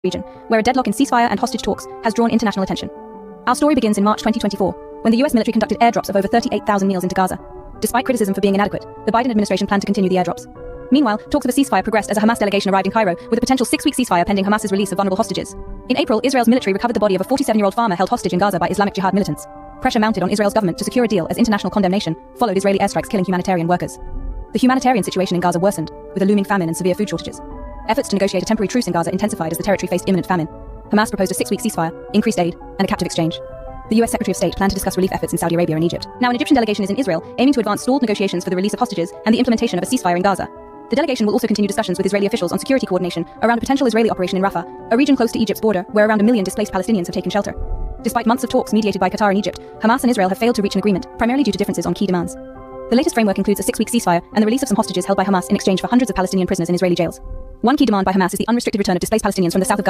region, where a deadlock in ceasefire and hostage talks has drawn international attention. Our story begins in March 2024, when the US military conducted airdrops of over 38,000 meals into Gaza. Despite criticism for being inadequate, the Biden administration planned to continue the airdrops. Meanwhile, talks of a ceasefire progressed as a Hamas delegation arrived in Cairo with a potential 6-week ceasefire pending Hamas's release of vulnerable hostages. In April, Israel's military recovered the body of a 47-year-old farmer held hostage in Gaza by Islamic Jihad militants. Pressure mounted on Israel's government to secure a deal as international condemnation followed Israeli airstrikes killing humanitarian workers. The humanitarian situation in Gaza worsened, with a looming famine and severe food shortages. Efforts to negotiate a temporary truce in Gaza intensified as the territory faced imminent famine. Hamas proposed a 6-week ceasefire, increased aid, and a captive exchange. The US Secretary of State planned to discuss relief efforts in Saudi Arabia and Egypt. Now, an Egyptian delegation is in Israel, aiming to advance stalled negotiations for the release of hostages and the implementation of a ceasefire in Gaza. The delegation will also continue discussions with Israeli officials on security coordination around a potential Israeli operation in Rafah, a region close to Egypt's border where around 1 million displaced Palestinians have taken shelter. Despite months of talks mediated by Qatar and Egypt, Hamas and Israel have failed to reach an agreement, primarily due to differences on key demands. The latest framework includes a 6-week ceasefire and the release of some hostages held by Hamas in exchange for hundreds of Palestinian prisoners in Israeli jails. One key demand by Hamas is the unrestricted return of displaced Palestinians from the south of Gaza